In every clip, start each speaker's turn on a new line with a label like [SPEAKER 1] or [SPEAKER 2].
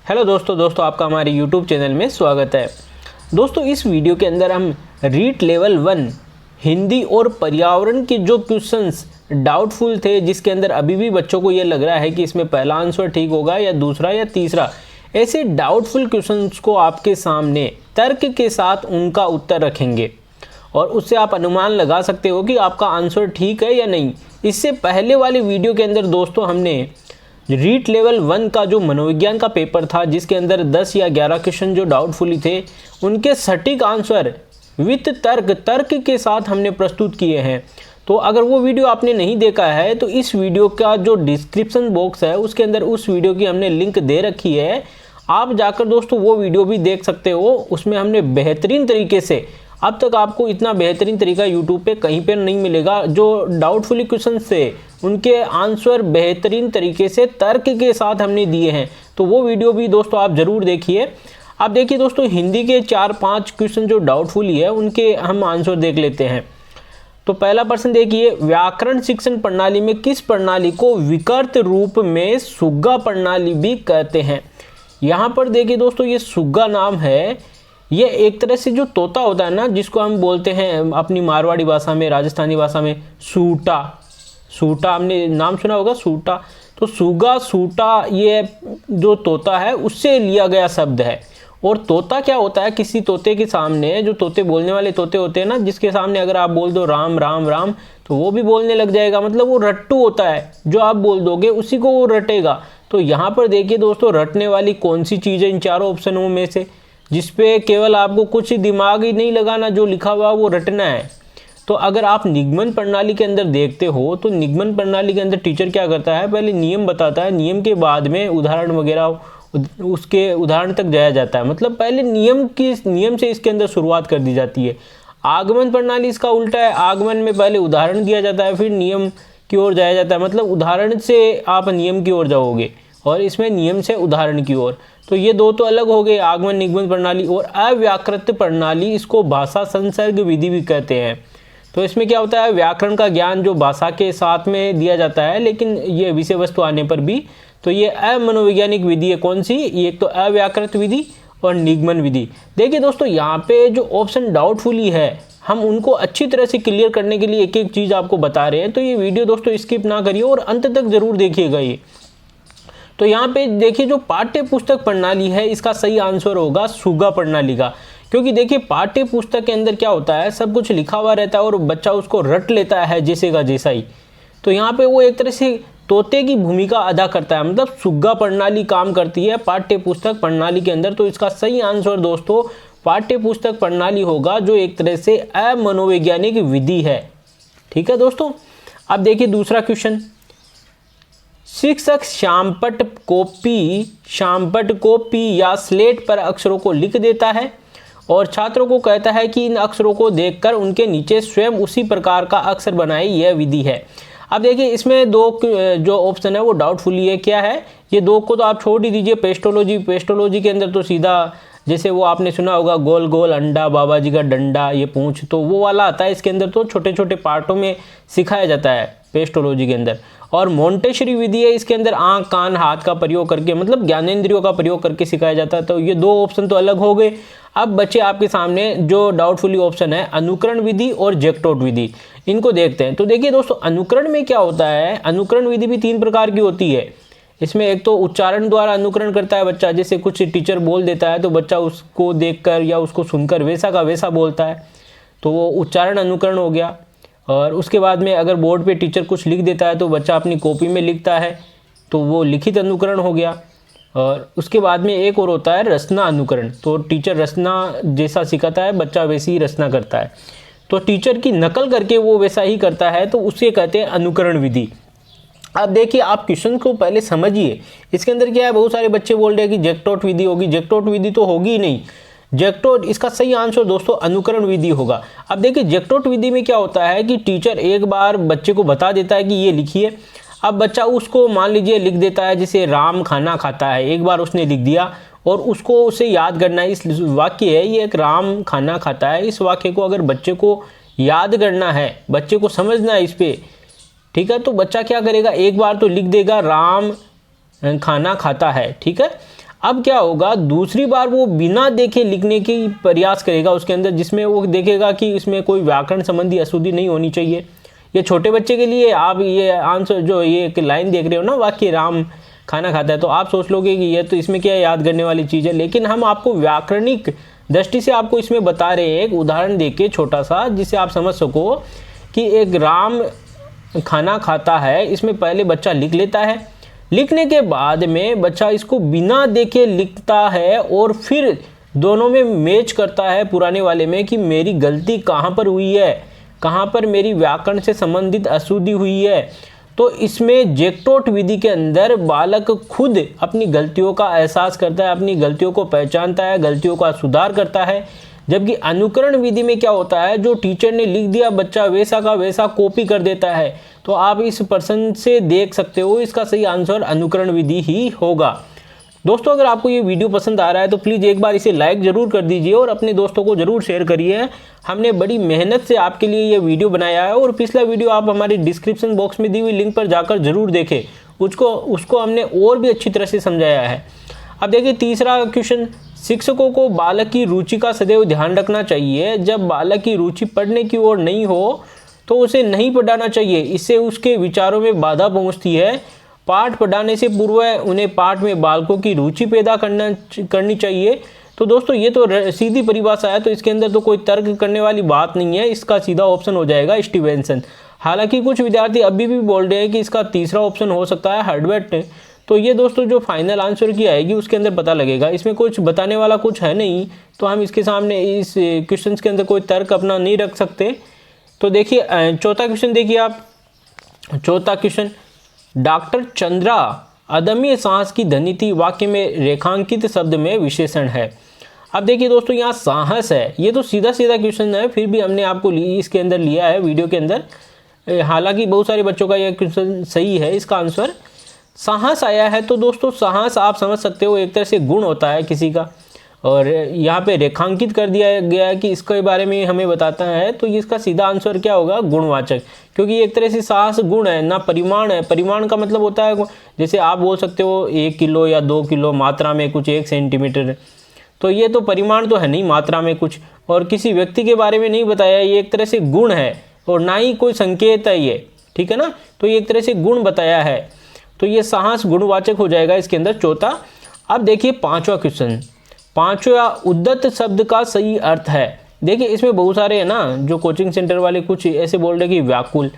[SPEAKER 1] Hello दोस्तों आपका हमारे यूट्यूब चैनल में स्वागत है। दोस्तों इस वीडियो के अंदर हम रीट लेवल 1 हिंदी और पर्यावरण के जो क्वेश्चंस डाउटफुल थे, जिसके अंदर अभी भी बच्चों को ये लग रहा है कि इसमें पहला आंसर ठीक होगा या दूसरा या तीसरा, ऐसे डाउटफुल क्वेश्चंस को आपके सामने तर्क के साथ उनका उत्तर रखेंगे और उससे आप अनुमान लगा सकते हो कि आपका आंसर ठीक है या नहीं। इससे पहले वाली वीडियो के अंदर दोस्तों हमने रीट लेवल 1 का जो मनोविज्ञान का पेपर था, जिसके अंदर 10 या 11 क्वेश्चन जो डाउटफुली थे, उनके सटीक आंसर विथ तर्क के साथ हमने प्रस्तुत किए हैं। तो अगर वो वीडियो आपने नहीं देखा है तो इस वीडियो का जो डिस्क्रिप्शन बॉक्स है उसके अंदर उस वीडियो की हमने लिंक दे रखी है, आप जाकर दोस्तों वो वीडियो भी देख सकते हो। उसमें हमने बेहतरीन तरीके से, अब तक आपको इतना बेहतरीन तरीका यूट्यूब पे कहीं पर नहीं मिलेगा, जो डाउटफुली क्वेश्चन थे उनके आंसर बेहतरीन तरीके से तर्क के साथ हमने दिए हैं। तो वो वीडियो भी दोस्तों आप ज़रूर देखिए। आप देखिए दोस्तों, हिंदी के 4-5 क्वेश्चन जो डाउटफुली है उनके हम आंसर देख लेते हैं। तो पहला प्रश्न देखिए, व्याकरण शिक्षण प्रणाली में किस प्रणाली को विकृत रूप में सुग्गा प्रणाली भी कहते हैं। यहाँ पर देखिए दोस्तों, ये सुग्गा नाम है, ये एक तरह से जो तोता होता है ना, जिसको हम बोलते हैं अपनी मारवाड़ी भाषा में, राजस्थानी भाषा में सूटा। सूटा हमने नाम सुना होगा, सूटा। तो सुगा सूटा ये जो तोता है उससे लिया गया शब्द है। और तोता क्या होता है, किसी तोते के सामने, जो तोते बोलने वाले तोते होते हैं ना, जिसके सामने अगर आप बोल दो राम राम राम तो वो भी बोलने लग जाएगा। मतलब वो रट्टू होता है, जो आप बोल दोगे उसी को वो रटेगा। तो यहाँ पर देखिए दोस्तों, रटने वाली कौन सी चीज़ है इन चारों ऑप्शनों में से, जिसपे केवल आपको कुछ दिमाग ही नहीं लगाना, जो लिखा हुआ वो रटना है। तो अगर आप निगमन प्रणाली के अंदर देखते हो तो निगमन प्रणाली के अंदर टीचर क्या करता है, पहले नियम बताता है, नियम के बाद में उदाहरण वगैरह उसके उदाहरण तक जाया जाता है। मतलब पहले नियम से इसके अंदर शुरुआत कर दी जाती है। आगमन प्रणाली इसका उल्टा है, आगमन में पहले उदाहरण दिया जाता है, फिर नियम की ओर जाया जाता है। मतलब उदाहरण से आप नियम की ओर जाओगे और इसमें नियम से उदाहरण की ओर। तो ये दो तो अलग हो गए, आगमन निगमन प्रणाली। और अव्याकृत प्रणाली, इसको भाषा संसर्ग विधि भी कहते हैं। तो इसमें क्या होता है, व्याकरण का ज्ञान जो भाषा के साथ में दिया जाता है, लेकिन ये विषय वस्तु आने पर भी। तो ये अमनोवैज्ञानिक विधि है, कौन सी, ये एक तो अव्याकृत विधि और निगमन विधि। देखिए दोस्तों, यहाँ पे जो ऑप्शन डाउटफुली है, हम उनको अच्छी तरह से क्लियर करने के लिए एक एक चीज़ आपको बता रहे हैं। तो ये वीडियो दोस्तों स्किप ना करिए और अंत तक जरूर देखिएगा ये। तो यहाँ पे देखिए, जो पाठ्य पुस्तक प्रणाली है, इसका सही आंसर होगा सुग्गा प्रणाली का। क्योंकि देखिए पाठ्य पुस्तक के अंदर क्या होता है, सब कुछ लिखा हुआ रहता है और बच्चा उसको रट लेता है जैसे का जैसा ही। तो यहाँ पे वो एक तरह से तोते की भूमिका अदा करता है, मतलब सुग्गा प्रणाली काम करती है पाठ्य पुस्तक प्रणाली के अंदर। तो इसका सही आंसर दोस्तों पाठ्य पुस्तक प्रणाली होगा, जो एक तरह से अमनोवैज्ञानिक विधि है। ठीक है दोस्तों। अब देखिए दूसरा क्वेश्चन, शिक्षक श्यामपट्ट कॉपी या स्लेट पर अक्षरों को लिख देता है और छात्रों को कहता है कि इन अक्षरों को देखकर उनके नीचे स्वयं उसी प्रकार का अक्षर बनाए, यह विधि है। अब देखिए इसमें दो जो ऑप्शन है वो डाउटफुली है। क्या है, ये दो को तो आप छोड़ ही दीजिए। पेस्टोलॉजी के अंदर तो सीधा, जैसे वो आपने सुना होगा, गोल गोल अंडा, बाबा जी का डंडा, ये पूंछ, तो वो वाला आता है। इसके अंदर तो छोटे छोटे पार्टों में सिखाया जाता है पेस्टोलॉजी के अंदर। और मोंटेसरी विधि है, इसके अंदर आंख कान हाथ का प्रयोग करके, मतलब ज्ञानेंद्रियों का प्रयोग करके सिखाया जाता है। तो ये दो ऑप्शन तो अलग हो गए। अब बच्चे आपके सामने जो डाउटफुली ऑप्शन है, अनुकरण विधि और जैक्टोट विधि, इनको देखते हैं। तो देखिए दोस्तों, अनुकरण में क्या होता है, अनुकरण विधि भी 3 प्रकार की होती है। इसमें एक तो उच्चारण द्वारा अनुकरण करता है बच्चा, जैसे कुछ टीचर बोल देता है तो बच्चा उसको देखकर या उसको सुनकर वैसा का वैसा बोलता है, तो वो उच्चारण अनुकरण हो गया। और उसके बाद में अगर बोर्ड पे टीचर कुछ लिख देता है तो बच्चा अपनी कॉपी में लिखता है, तो वो लिखित अनुकरण हो गया। और उसके बाद में एक और होता है रचना अनुकरण। तो टीचर रचना जैसा सिखाता है, बच्चा वैसी ही रचना करता है, तो टीचर की नकल करके वो वैसा ही करता है, तो उसे कहते हैं अनुकरण विधि। अब देखिए, आप क्वेश्चन को पहले समझिए। इसके अंदर क्या है, बहुत सारे बच्चे बोल रहे हैं कि जैक्टोट विधि होगी। जैक्टोट विधि तो होगी ही नहीं। जैक्टोट, इसका सही आंसर दोस्तों अनुकरण विधि होगा। अब देखिए जैक्टोट विधि में क्या होता है कि टीचर एक बार बच्चे को बता देता है कि ये लिखिए। अब बच्चा उसको मान लीजिए लिख देता है, जैसे राम खाना खाता है, एक बार उसने लिख दिया और उसको उसे याद करना है। इस वाक्य है ये, एक राम खाना खाता है, इस वाक्य को अगर बच्चे को याद करना है, बच्चे को समझना है इस पर, ठीक है, तो बच्चा क्या करेगा, एक बार तो लिख देगा राम खाना खाता है। ठीक है। अब क्या होगा, दूसरी बार वो बिना देखे लिखने की प्रयास करेगा उसके अंदर, जिसमें वो देखेगा कि इसमें कोई व्याकरण संबंधी अशुद्धि नहीं होनी चाहिए। ये छोटे बच्चे के लिए आप ये आंसर जो ये एक लाइन देख रहे हो ना, वाक्य राम खाना खाता है, तो आप सोच लोगे कि ये तो इसमें क्या याद करने वाली चीज़ है, लेकिन हम आपको व्याकरणिक दृष्टि से आपको इसमें बता रहे हैं, एक उदाहरण देके छोटा सा, जिससे आप समझ सको कि एक राम खाना खाता है, इसमें पहले बच्चा लिख लेता है, लिखने के बाद में बच्चा इसको बिना देखे लिखता है और फिर दोनों में मैच करता है पुराने वाले में कि मेरी गलती कहाँ पर हुई है, कहाँ पर मेरी व्याकरण से संबंधित अशुद्धि हुई है। तो इसमें जैक्टोट विधि के अंदर बालक खुद अपनी गलतियों का एहसास करता है, अपनी गलतियों को पहचानता है, गलतियों का सुधार करता है। जबकि अनुकरण विधि में क्या होता है, जो टीचर ने लिख दिया बच्चा वैसा का वैसा कॉपी कर देता है। तो आप इस प्रश्न से देख सकते हो इसका सही आंसर अनुकरण विधि ही होगा। दोस्तों, अगर आपको ये वीडियो पसंद आ रहा है तो प्लीज़ एक बार इसे लाइक ज़रूर कर दीजिए और अपने दोस्तों को ज़रूर शेयर करिए। हमने बड़ी मेहनत से आपके लिए ये वीडियो बनाया है और पिछला वीडियो आप हमारे डिस्क्रिप्शन बॉक्स में दी हुई लिंक पर जाकर ज़रूर देखें, उसको हमने और भी अच्छी तरह से समझाया है। अब देखिए तीसरा क्वेश्चन, शिक्षकों को बालक की रुचि का सदैव ध्यान रखना चाहिए। जब बालक की रुचि पढ़ने की ओर नहीं हो तो उसे नहीं पढ़ाना चाहिए, इससे उसके विचारों में बाधा पहुँचती है। पाठ पढ़ाने से पूर्व उन्हें पाठ में बालकों की रुचि पैदा करनी चाहिए। तो दोस्तों ये तो सीधी परिभाषा है, तो इसके अंदर तो कोई तर्क करने वाली बात नहीं है, इसका सीधा ऑप्शन हो जाएगा स्टीवेंसन। हालांकि कुछ विद्यार्थी अभी भी बोल रहे हैं कि इसका तीसरा ऑप्शन हो सकता है हर्डवेट। तो ये दोस्तों जो फाइनल आंसर की आएगी उसके अंदर पता लगेगा, इसमें कुछ बताने वाला कुछ है नहीं, तो हम इसके सामने इस क्वेश्चन के अंदर कोई तर्क अपना नहीं रख सकते। तो देखिए चौथा क्वेश्चन देखिए आप, चौथा क्वेश्चन, डॉक्टर चंद्रा अदम्य साहस की धनी थी, वाक्य में रेखांकित शब्द में विशेषण है। अब देखिए दोस्तों यहाँ साहस है, ये तो सीधा सीधा क्वेश्चन है, फिर भी हमने आपको इसके अंदर लिया है वीडियो के अंदर। हालांकि बहुत सारे बच्चों का यह क्वेश्चन सही है, इसका आंसर साहस आया है। तो दोस्तों साहस आप समझ सकते हो एक तरह से गुण होता है किसी का, और यहाँ पे रेखांकित कर दिया गया है कि इसके बारे में हमें बताता है, तो इसका सीधा आंसर क्या होगा, गुणवाचक, क्योंकि एक तरह से साहस गुण है ना परिमाण है। परिमाण का मतलब होता है जैसे आप बोल सकते हो 1 किलो या 2 किलो मात्रा में कुछ 1 सेंटीमीटर, तो ये तो परिमाण तो है नहीं मात्रा में कुछ, और किसी व्यक्ति के बारे में नहीं बताया, ये एक तरह से गुण है और ना ही कोई संकेत है ये, ठीक है ना। तो ये एक तरह से गुण बताया है, तो ये साहस गुणवाचक हो जाएगा इसके अंदर चौथा। अब देखिए पांचवा क्वेश्चन, पांचवा उद्दत शब्द का सही अर्थ है। देखिए इसमें बहुत सारे है ना, जो कोचिंग सेंटर वाले कुछ ऐसे बोल रहे कि व्याकुल,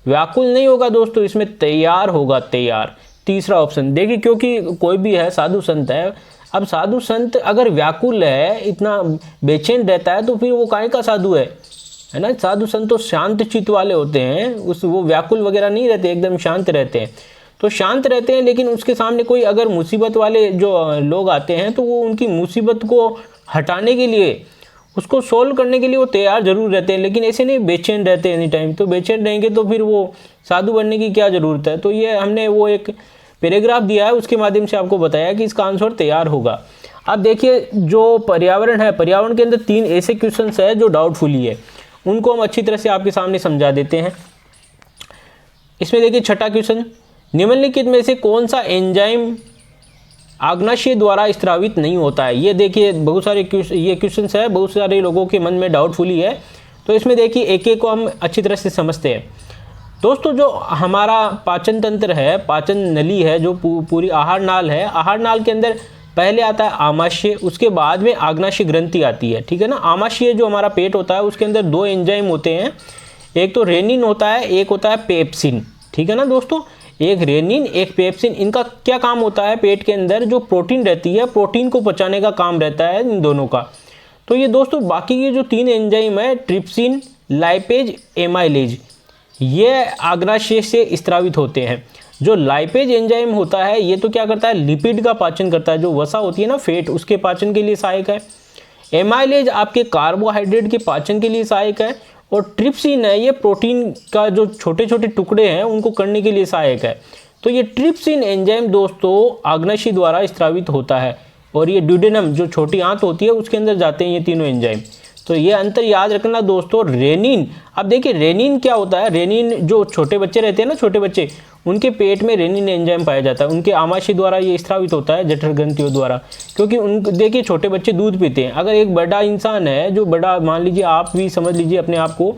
[SPEAKER 1] व्याकुल नहीं होगा दोस्तों, इसमें तैयार होगा, तैयार, तीसरा ऑप्शन। देखिए क्योंकि कोई भी है साधु संत है, अब साधु संत अगर व्याकुल है, इतना बेचैन रहता है, तो फिर वो काहे का साधु है ना। साधु संत तो शांत चित्त वाले होते हैं, वो व्याकुल वगैरह नहीं रहते, एकदम शांत रहते हैं। तो शांत रहते हैं, लेकिन उसके सामने कोई अगर मुसीबत वाले जो लोग आते हैं तो वो उनकी मुसीबत को हटाने के लिए, उसको सोल्व करने के लिए वो तैयार जरूर रहते हैं, लेकिन ऐसे नहीं बेचैन रहते एनी टाइम। तो बेचैन रहेंगे तो फिर वो साधु बनने की क्या ज़रूरत है। तो ये हमने वो एक पैराग्राफ दिया है, उसके माध्यम से आपको बताया कि इसका आंसर तैयार होगा। अब देखिए जो पर्यावरण है, पर्यावरण के अंदर 3 ऐसे क्वेश्चन है जो डाउटफुली है, उनको हम अच्छी तरह से आपके सामने समझा देते हैं। इसमें देखिए छठा क्वेश्चन, निम्नलिखित में से कौन सा एंजाइम आग्नाशय द्वारा स्त्रावित नहीं होता है। ये देखिए बहुत सारे ये क्वेश्चंस है, बहुत सारे लोगों के मन में डाउटफुली है, तो इसमें देखिए एक एक को हम अच्छी तरह से समझते हैं। दोस्तों जो हमारा पाचन तंत्र है, पाचन नली है, जो पूरी आहार नाल है, आहार नाल के अंदर पहले आता है आमाशय, उसके बाद में आग्नाशय ग्रंथि आती है, ठीक है ना। आमाशय जो हमारा पेट होता है उसके अंदर 2 एंजाइम होते हैं, एक तो रेनिन होता है, एक होता है पेप्सिन, ठीक है ना दोस्तों। एक रेनिन एक पेप्सिन, इनका क्या काम होता है, पेट के अंदर जो प्रोटीन रहती है, प्रोटीन को पचाने का काम रहता है इन दोनों का। तो ये दोस्तों बाकी ये जो 3 एंजाइम है, ट्रिप्सिन, लाइपेज, एमाइलेज, ये आग्नाशय से स्त्रावित होते हैं। जो लाइपेज एंजाइम होता है ये तो क्या करता है, लिपिड का पाचन करता है, जो वसा होती है ना फैट, उसके पाचन के लिए सहायक है। एमाइलेज आपके कार्बोहाइड्रेट के पाचन के लिए सहायक है, और ट्रिप्सिन है ये प्रोटीन का जो छोटे छोटे टुकड़े हैं उनको करने के लिए सहायक है। तो ये ट्रिप्सिन एंजाइम दोस्तों आग्नाशय द्वारा स्त्रावित होता है, और ये ड्यूडेनम जो छोटी आंत होती है उसके अंदर जाते हैं ये तीनों एंजाइम। तो ये अंतर याद रखना दोस्तों। रेनिन, अब देखिए रेनिन क्या होता है, रेनिन जो छोटे बच्चे रहते हैं ना, छोटे बच्चे, उनके पेट में रेनिन एंजाइम पाया जाता है, उनके आमाशय द्वारा ये स्रावित होता है जठर ग्रंथियों द्वारा, क्योंकि उन देखिए छोटे बच्चे दूध पीते हैं। अगर एक बड़ा इंसान है जो बड़ा, मान लीजिए आप भी समझ लीजिए अपने आप को,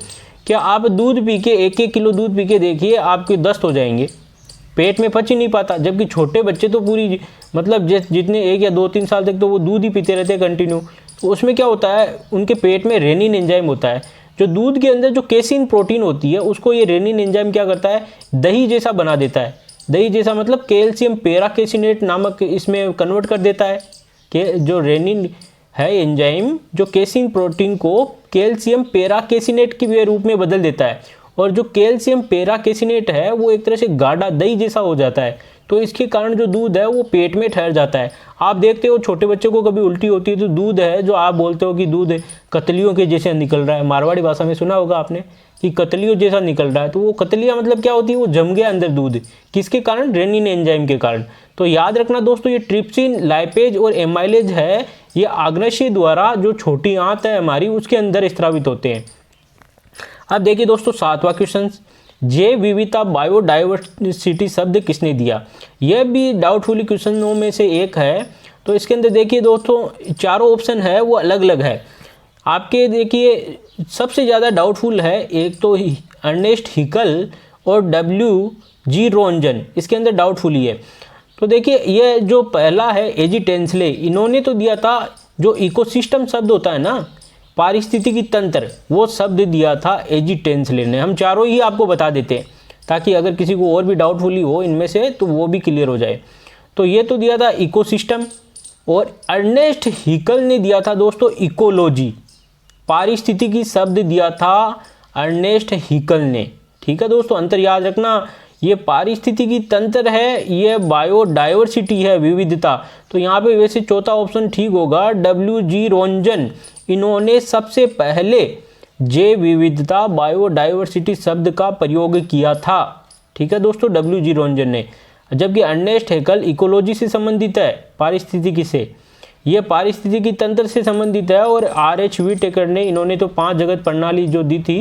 [SPEAKER 1] क्या आप दूध पी के 1-1 किलो दूध पी के देखिए, आपके दस्त हो जाएंगे, पेट में पच ही नहीं पाता। जबकि छोटे बच्चे तो पूरी मतलब जितने 1 या 2-3 साल तक तो वो दूध ही पीते रहते हैं कंटिन्यू। तो उसमें क्या होता है, उनके पेट में रेनिन एंजाइम होता है, जो दूध के अंदर जो केसिन प्रोटीन होती है उसको ये रेनिन एंजाइम क्या करता है, दही जैसा बना देता है। दही जैसा मतलब कैल्शियम पेराकेसिनेट नामक इसमें कन्वर्ट कर देता है कि जो रेनिन है एंजाइम जो केसिन प्रोटीन को कैल्शियम पेराकेसिनेट के रूप में बदल देता है, और जो कैल्शियम पेराकेसिनेट है वो एक तरह से गाढ़ा दही जैसा हो जाता है। तो इसके कारण जो दूध है वो पेट में ठहर जाता है। आप देखते हो छोटे बच्चों को कभी उल्टी होती है तो दूध है जो आप बोलते हो कि दूध कतलियों के जैसे निकल रहा है, मारवाड़ी भाषा में सुना होगा आपने कि कतलियों जैसा निकल रहा है, तो वो कतलियाँ मतलब क्या होती है, वो जम गया अंदर दूध, किसके कारण, रेनिन एंजाइम के कारण। तो याद रखना दोस्तों, ये ट्रिप्सिन, लाइपेज और एमाइलेज है, ये आग्नेय द्वारा जो छोटी आंत है हमारी उसके अंदर स्रावित होते हैं। अब देखिए दोस्तों 7वां क्वेश्चन, जैव विविधता बायोडाइवर्सिटी शब्द किसने दिया। यह भी डाउटफुल क्वेश्चनों में से एक है। तो इसके अंदर देखिए दोस्तों चारों ऑप्शन है वो अलग अलग है आपके। देखिए सबसे ज़्यादा डाउटफुल है, एक तो अर्नेस्ट हिकल और WG रोंजन, इसके अंदर डाउटफुल ही है। तो देखिए ये जो पहला है एजी टेंसले, इन्होंने तो दिया था जो इकोसिस्टम शब्द होता है ना, पारिस्थितिकी तंत्र, वो शब्द दिया था एजी टेंसले ने। हम चारों ही आपको बता देते हैं ताकि अगर किसी को और भी डाउटफुली हो इनमें से तो वो भी क्लियर हो जाए। तो ये तो दिया था इकोसिस्टम, और अर्नेस्ट हिकल ने दिया था दोस्तों इकोलॉजी, पारिस्थितिकी शब्द दिया था अर्नेस्ट हिकल ने। ठीक है दोस्तों, अंतर याद रखना, ये पारिस्थितिकी तंत्र है, ये बायोडाइवर्सिटी है, विविधता। तो यहाँ पे वैसे चौथा ऑप्शन ठीक होगा, WG रोंजन, इन्होंने सबसे पहले जैव विविधता बायोडाइवर्सिटी शब्द का प्रयोग किया था। ठीक है दोस्तों, WG रोंजन ने। जबकि अर्नेस्ट हैकल इकोलॉजी से संबंधित है, पारिस्थितिकी से, ये पारिस्थितिकी तंत्र से संबंधित है। और RH व्हिटेकर ने, इन्होंने तो 5 जगत प्रणाली जो दी थी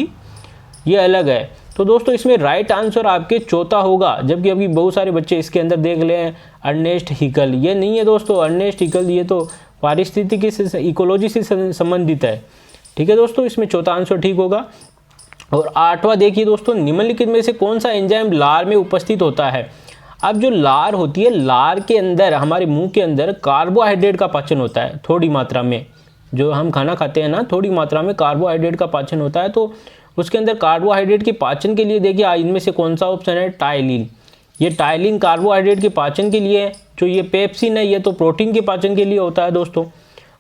[SPEAKER 1] ये अलग है। तो दोस्तों इसमें राइट आंसर आपके चौथा होगा। जबकि अभी बहुत सारे बच्चे इसके अंदर देख लें अर्नेस्ट हिकल, ये नहीं है दोस्तों अर्नेस्ट हिकल, ये तो पारिस्थितिकी से, इकोलॉजी से संबंधित है। ठीक है दोस्तों, इसमें चौथा आंसर ठीक होगा। और 8वां देखिए दोस्तों, निम्नलिखित में से कौन सा एंजाइम लार में उपस्थित होता है। अब जो लार होती है, लार के अंदर, हमारे मुंह के अंदर कार्बोहाइड्रेट का पाचन होता है थोड़ी मात्रा में, जो हम खाना खाते हैं ना, थोड़ी मात्रा में कार्बोहाइड्रेट का पाचन होता है। तो उसके अंदर कार्बोहाइड्रेट के पाचन के लिए देखिए इनमें से कौन सा ऑप्शन है, टाइलिन। ये टाइलिन कार्बोहाइड्रेट के पाचन के लिए है। जो ये पेप्सिन है ये तो प्रोटीन के पाचन के लिए होता है दोस्तों।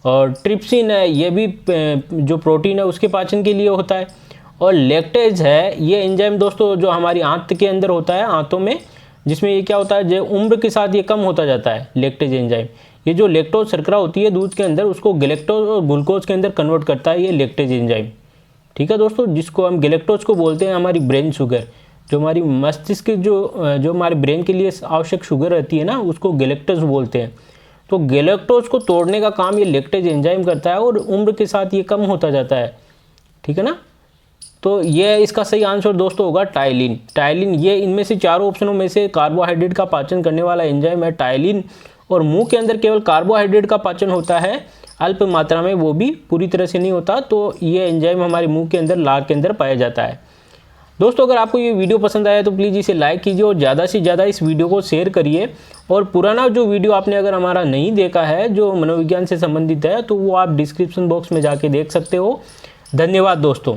[SPEAKER 1] और ट्रिप्सिन है ये भी जो प्रोटीन है उसके पाचन के लिए होता है। और लैक्टेज है ये एंजाइम दोस्तों जो हमारी आंत के अंदर होता है, आंतों में, जिसमें ये क्या होता है, जो उम्र के साथ ये कम होता जाता है लैक्टेज एंजाइम। ये जो लैक्टोज शर्करा होती है दूध के अंदर, उसको गैलेक्टोज और ग्लूकोज के अंदर कन्वर्ट करता है ये लैक्टेज एंजाइम। ठीक है दोस्तों, जिसको हम गैलेक्टोज को बोलते हैं हमारी ब्रेन शुगर, जो हमारी मस्तिष्क जो हमारे ब्रेन के लिए आवश्यक शुगर रहती है ना, उसको गैलेक्टोज बोलते हैं। तो गैलेक्टोज को तोड़ने का काम ये लैक्टेज एंजाइम करता है और उम्र के साथ ये कम होता जाता है। ठीक है ना, तो ये इसका सही आंसर दोस्तों होगा टाइलिन। टाइलिन ये इनमें से चारों ऑप्शनों में से कार्बोहाइड्रेट का पाचन करने वाला एंजाइम है टाइलिन। और मुंह के अंदर केवल कार्बोहाइड्रेट का पाचन होता है, अल्प मात्रा में, वो भी पूरी तरह से नहीं होता। तो ये एंजाइम हमारे मुंह के अंदर, लार के अंदर पाया जाता है। दोस्तों अगर आपको ये वीडियो पसंद आया तो प्लीज़ इसे लाइक कीजिए और ज़्यादा से ज़्यादा इस वीडियो को शेयर करिए। और पुराना जो वीडियो आपने अगर हमारा नहीं देखा है जो मनोविज्ञान से संबंधित है, तो वो आप डिस्क्रिप्शन बॉक्स में जाके देख सकते हो। धन्यवाद दोस्तों।